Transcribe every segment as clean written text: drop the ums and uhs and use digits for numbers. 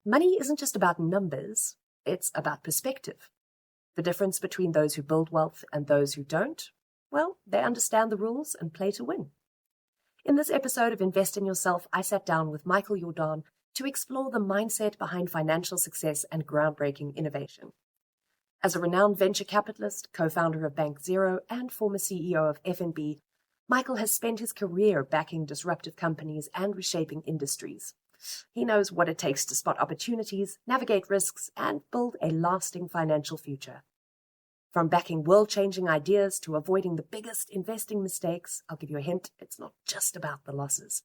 Money isn't just about numbers, it's about perspective. The difference between those who build wealth and those who don't, well, they understand the rules and play to win. In this episode of Invest in Yourself, I sat down with Michael Jordaan to explore the mindset behind financial success and groundbreaking innovation. As a renowned venture capitalist, co-founder of Bank Zero, and former CEO of FNB, Michael has spent his career backing disruptive companies and reshaping industries. He knows what it takes to spot opportunities, navigate risks, and build a lasting financial future. From backing world-changing ideas to avoiding the biggest investing mistakes, I'll give you a hint, it's not just about the losses.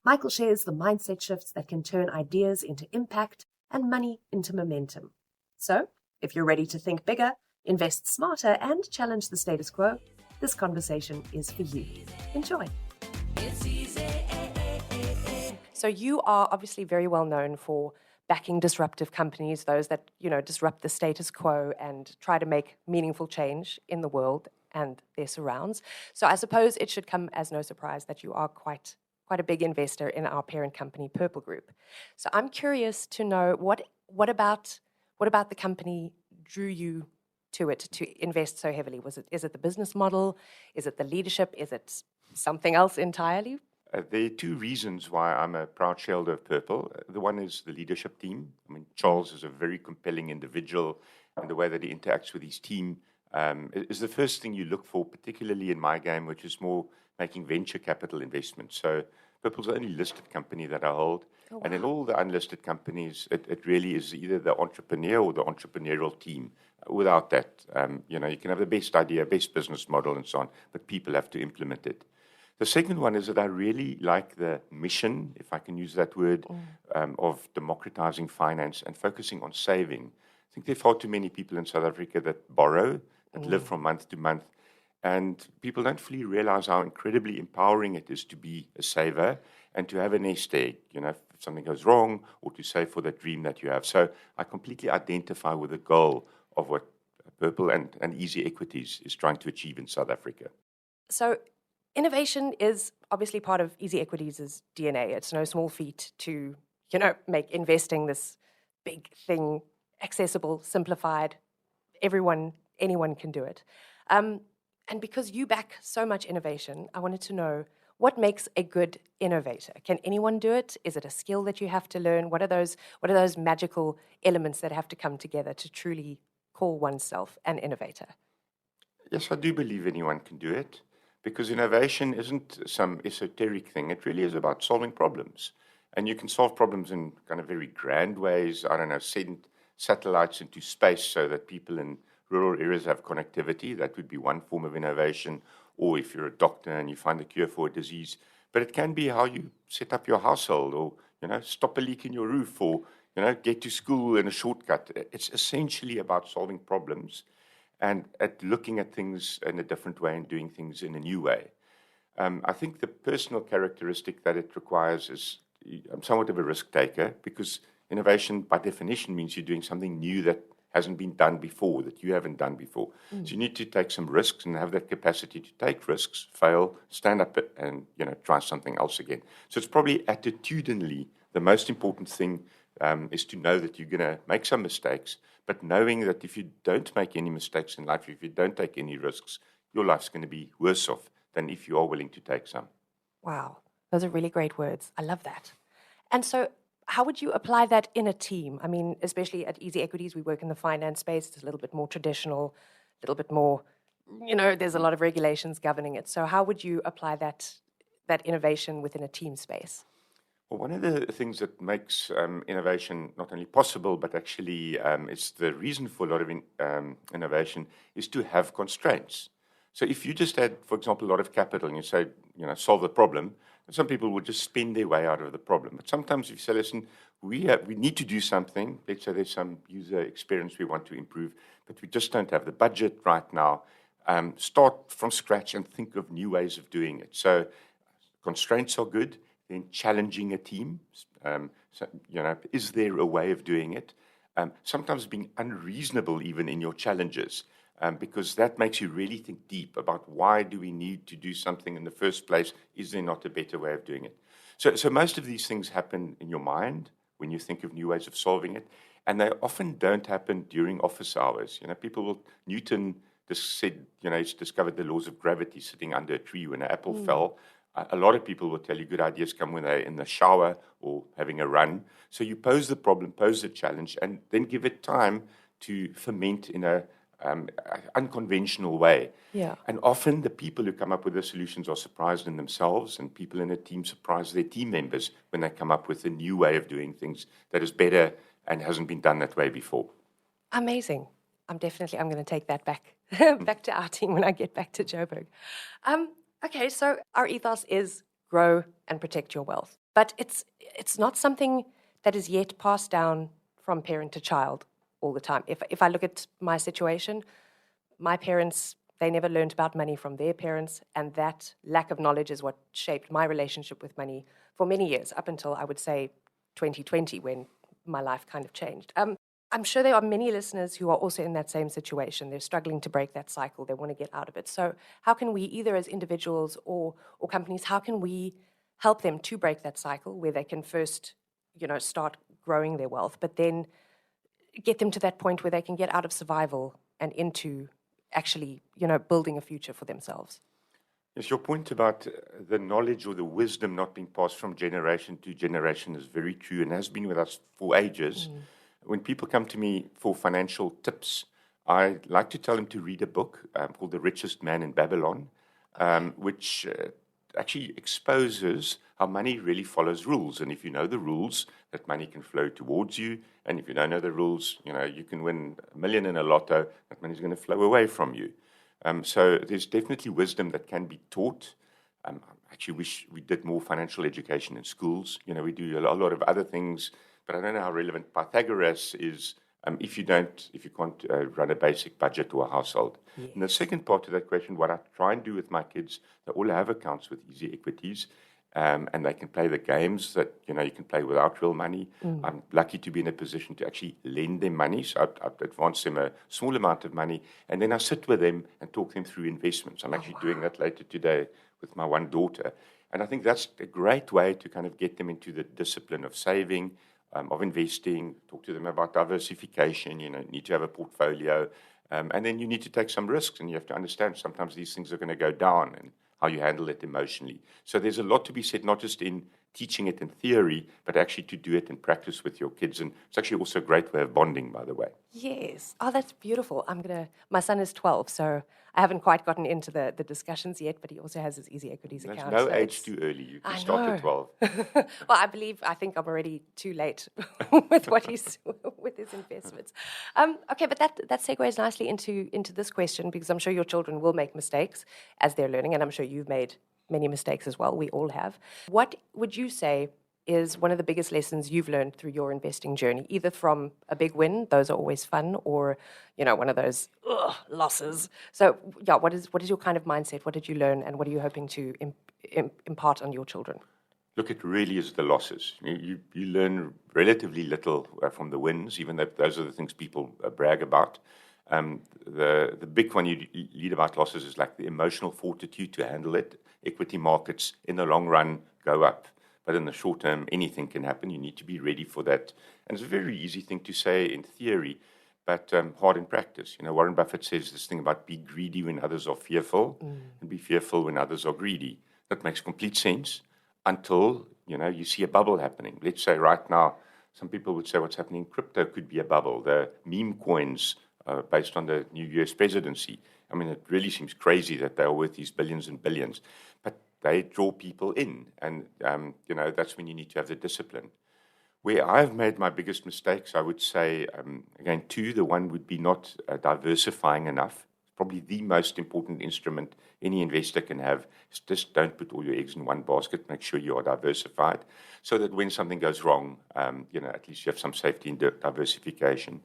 Michael shares the mindset shifts that can turn ideas into impact and money into momentum. So, if you're ready to think bigger, invest smarter, and challenge the status quo, this conversation is for you. Enjoy. It's easy. So you are obviously very well known for backing disruptive companies, those that, disrupt the status quo and try to make meaningful change in the world and their surrounds. So I suppose it should come as no surprise that you are quite a big investor in our parent company, Purple Group. So I'm curious to know what about the company drew you to it to invest so heavily? Is it the business model? Is it the leadership? Is it something else entirely? There are two reasons why I'm a proud shareholder of Purple. The one is the leadership team. I mean, Charles is a very compelling individual, and the way that he interacts with his team is the first thing you look for, particularly in my game, which is more making venture capital investments. So Purple's the only listed company that I hold. Oh, wow. And in all the unlisted companies, it really is either the entrepreneur or the entrepreneurial team. Without that, you can have the best idea, best business model and so on, but people have to implement it. The second one is that I really like the mission, if I can use that word, of democratizing finance and focusing on saving. I think there are far too many people in South Africa that borrow, that live from month to month, and people don't fully realize how incredibly empowering it is to be a saver and to have a nest egg, if something goes wrong, or to save for that dream that you have. So I completely identify with the goal of what Purple and Easy Equities is trying to achieve in South Africa. So innovation is obviously part of Easy Equities' DNA. It's no small feat to, make investing this big thing accessible, simplified. Anyone can do it. And because you back so much innovation, I wanted to know, what makes a good innovator? Can anyone do it? Is it a skill that you have to learn? What are those magical elements that have to come together to truly call oneself an innovator? Yes, I do believe anyone can do it. Because innovation isn't some esoteric thing. It really is about solving problems. And you can solve problems in kind of very grand ways. I don't know, send satellites into space so that people in rural areas have connectivity. That would be one form of innovation. Or if you're a doctor and you find a cure for a disease. But it can be how you set up your household, or, stop a leak in your roof, or, get to school in a shortcut. It's essentially about solving problems and at looking at things in a different way and doing things in a new way. I think the personal characteristic that it requires is I'm somewhat of a risk taker, because innovation, by definition, means you're doing something new that hasn't been done before, that you haven't done before. So you need to take some risks and have that capacity to take risks, fail, stand up and try something else again. So it's probably attitudinally the most important thing is to know that you're going to make some mistakes, but knowing that if you don't make any mistakes in life, if you don't take any risks, your life's going to be worse off than if you are willing to take some. Wow, those are really great words. I love that. And so how would you apply that in a team? I mean, especially at Easy Equities, we work in the finance space. It's a little bit more traditional, a little bit more, there's a lot of regulations governing it. So how would you apply that innovation within a team space? Well, one of the things that makes innovation not only possible, but actually it's the reason for a lot of innovation, is to have constraints. So if you just had, for example, a lot of capital and you say, solve the problem, some people would just spend their way out of the problem. But sometimes if you say, listen, we need to do something, let's say there's some user experience we want to improve, but we just don't have the budget right now, start from scratch and think of new ways of doing it. So constraints are good. Then challenging a team, is there a way of doing it? Sometimes being unreasonable even in your challenges, because that makes you really think deep about why do we need to do something in the first place? Is there not a better way of doing it? So most of these things happen in your mind when you think of new ways of solving it. And they often don't happen during office hours. Newton just said, he's discovered the laws of gravity sitting under a tree when an apple fell. A lot of people will tell you good ideas come when they're in the shower or having a run. So you pose the problem, pose the challenge, and then give it time to ferment in a unconventional way. Yeah. And often the people who come up with the solutions are surprised in themselves, and people in a team surprise their team members when they come up with a new way of doing things that is better and hasn't been done that way before. Amazing. I'm going to take that back back to our team when I get back to Joburg. Okay, so our ethos is grow and protect your wealth. But it's not something that is yet passed down from parent to child all the time. If I look at my situation, my parents, they never learned about money from their parents, and that lack of knowledge is what shaped my relationship with money for many years, up until, I would say, 2020, when my life kind of changed. I'm sure there are many listeners who are also in that same situation. They're struggling to break that cycle. They want to get out of it. So how can we, either as individuals or companies, how can we help them to break that cycle where they can first, start growing their wealth, but then get them to that point where they can get out of survival and into actually, building a future for themselves? Yes, your point about the knowledge or the wisdom not being passed from generation to generation is very true and has been with us for ages. When people come to me for financial tips, I like to tell them to read a book called The Richest Man in Babylon, which actually exposes how money really follows rules. And if you know the rules, that money can flow towards you. And if you don't know the rules, you can win $1 million in a lotto, that money's going to flow away from you. So there's definitely wisdom that can be taught. I actually wish we did more financial education in schools. We do a lot of other things, but I don't know how relevant Pythagoras is if you can't run a basic budget to a household. Yes. And the second part to that question, what I try and do with my kids, they all have accounts with easy equities, and they can play the games that you can play without real money. I'm lucky to be in a position to actually lend them money, so I advance them a small amount of money, and then I sit with them and talk them through investments. I'm actually doing that later today with my one daughter, and I think that's a great way to kind of get them into the discipline of saving, of investing. Talk to them about diversification. You need to have a portfolio, and then you need to take some risks, and you have to understand sometimes these things are going to go down, and how you handle it emotionally. So there's a lot to be said, not just in teaching it in theory, but actually to do it in practice with your kids. And it's actually also a great way of bonding, by the way. Yes. Oh, that's beautiful. My son is 12, so I haven't quite gotten into the discussions yet, but he also has his easy equities account. There's no age too early. You can start at 12. Well, I think I'm already too late with with his investments. Okay, but that segues nicely into this question, because I'm sure your children will make mistakes as they're learning, and I'm sure you've made many mistakes as well. We all have. What would you say is one of the biggest lessons you've learned through your investing journey, either from a big win, those are always fun, or one of those losses? So yeah, what is your kind of mindset? What did you learn, and what are you hoping to impart on your children? Look, it really is the losses. You learn relatively little from the wins, even though those are the things people brag about. The big one you lead about losses is like the emotional fortitude to handle it. Equity markets in the long run go up, but in the short term, anything can happen. You need to be ready for that. And it's a very easy thing to say in theory, but hard in practice. Warren Buffett says this thing about be greedy when others are fearful and be fearful when others are greedy. That makes complete sense until, you see a bubble happening. Let's say right now, some people would say what's happening in crypto could be a bubble. The meme coins based on the new US presidency. I mean, it really seems crazy that they are worth these billions and billions, but they draw people in, and that's when you need to have the discipline. Where I've made my biggest mistakes, I would say, again, two. The one would be not diversifying enough. Probably the most important instrument any investor can have is just don't put all your eggs in one basket. Make sure you are diversified, so that when something goes wrong, at least you have some safety in diversification.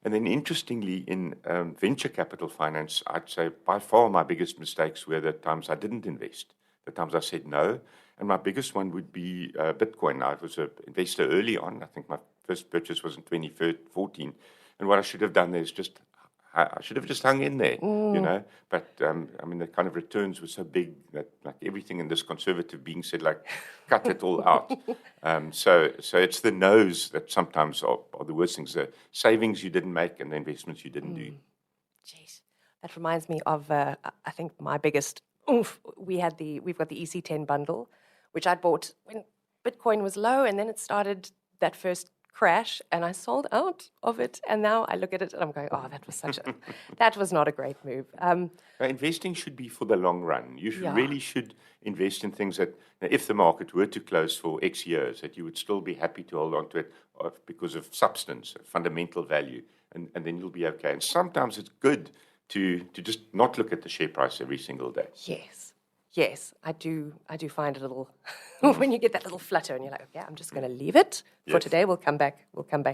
And then interestingly, in venture capital finance, I'd say by far my biggest mistakes were the times I didn't invest, the times I said no. And my biggest one would be Bitcoin. I was an investor early on. I think my first purchase was in 2014. And what I should have done there is just I should have just hung in there, you know. But, I mean, the kind of returns were so big that, like, everything in this conservative being said, like, cut it all out. So it's the no's that sometimes are the worst things. The savings you didn't make and the investments you didn't do. Jeez. That reminds me of, I think, my biggest oomph. We've got the EC10 bundle, which I bought when Bitcoin was low, and then it started that first crash, and I sold out of it. And now I look at it and I'm going, oh, that was not a great move. Investing should be for the long run. You Yeah. really should invest in things that, if the market were to close for X years, that you would still be happy to hold on to it because of substance, fundamental value, and then you'll be okay. And sometimes it's good to just not look at the share price every single day. Yes, I do find it a little when you get that little flutter and you're like, okay, I'm just going to leave it for Yes. today. We'll come back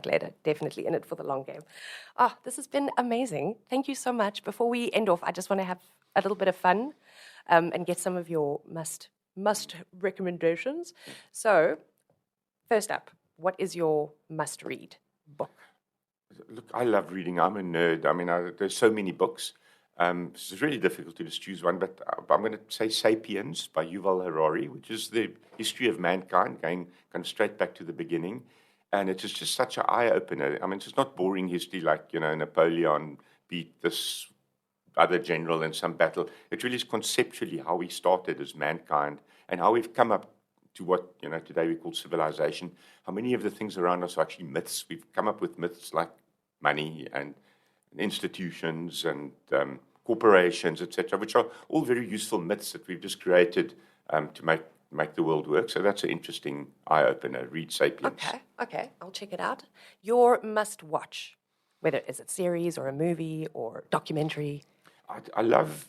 later. Definitely in it for the long game. This has been amazing. Thank you so much. Before we end off, I just want to have a little bit of fun and get some of your must recommendations. So, first up, what is your must read book? Look, I love reading. I'm a nerd. I mean, there's so many books. It's really difficult to just choose one, but I'm going to say Sapiens by Yuval Harari, which is the history of mankind, going kind of straight back to the beginning. And it is just such an eye-opener. I mean, it's just not boring history like, you know, Napoleon beat this other general in some battle. It really is conceptually how we started as mankind and how we've come up to what, you know, today we call civilization. How many of the things around us are actually myths. We've come up with myths like money and institutions and corporations, etc., which are all very useful myths that we've just created to make the world work. So that's an interesting eye-opener. Read Sapiens. Okay, I'll check it out. Your must-watch, whether it's a series or a movie or documentary. I love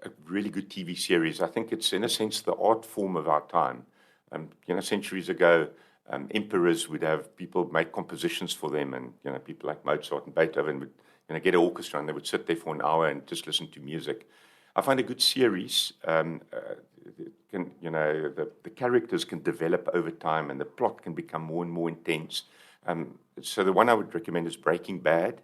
a really good TV series. I think it's, in a sense, the art form of our time. You know, centuries ago, emperors would have people make compositions for them, and, you know, people like Mozart and Beethoven would, you know, get an orchestra and they would sit there for an hour and just listen to music. I find a good series the characters can develop over time and the plot can become more and more intense. So the one I would recommend is Breaking Bad.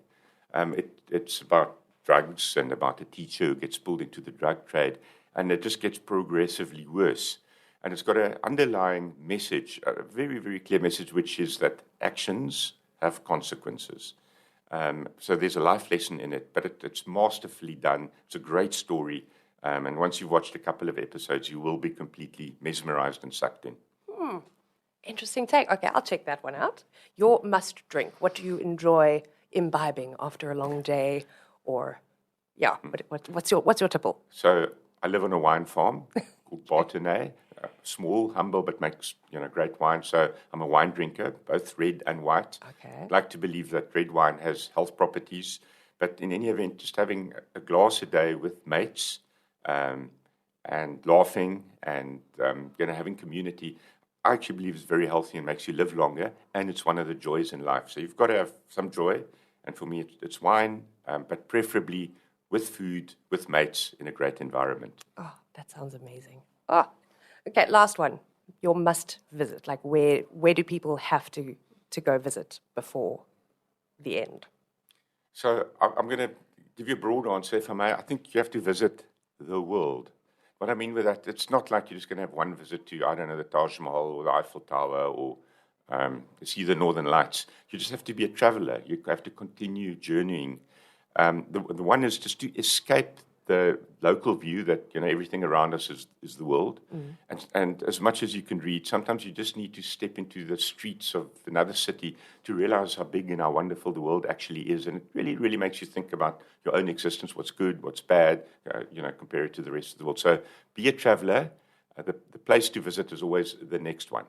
It's about drugs and about a teacher who gets pulled into the drug trade, and it just gets progressively worse. And it's got an underlying message, a very, very clear message, which is that actions have consequences. So there's a life lesson in it, but it's masterfully done. It's a great story. And once you've watched a couple of episodes, you will be completely mesmerized and sucked in. Interesting take. Okay, I'll check that one out. Your must drink. What do you enjoy imbibing after a long day? Or, yeah, what's your tipple? So I live on a wine farm called Bartonay. Small, humble, but makes, you know, great wine. So I'm a wine drinker, both red and white. Okay. I'd like to believe that red wine has health properties, but in any event, just having a glass a day with mates and laughing and having community, I actually believe is very healthy and makes you live longer, and it's one of the joys in life. So you've got to have some joy, and for me, it's wine, but preferably with food, with mates, in a great environment. Oh, that sounds amazing. Oh, okay, last one. Your must visit. Like, where do people have to go visit before the end? So I'm going to give you a broad answer, if I may. I think you have to visit the world. What I mean with that, it's not like you're just going to have one visit to, I don't know, the Taj Mahal or the Eiffel Tower or see the Northern Lights. You just have to be a traveler. You have to continue journeying. The one is just to escape the local view that, you know, everything around us is the world. And as much as you can read, sometimes you just need to step into the streets of another city to realize how big and how wonderful the world actually is. And it really, really makes you think about your own existence, what's good, what's bad, compare it to the rest of the world. So be a traveler. The place to visit is always the next one.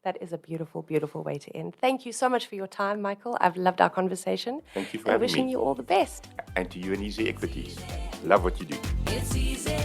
That is a beautiful, beautiful way to end. Thank you so much for your time, Michael. I've loved our conversation. Thank you for having me. And wishing you all the best. And to you and Easy Equities. Love what you do. It's easy.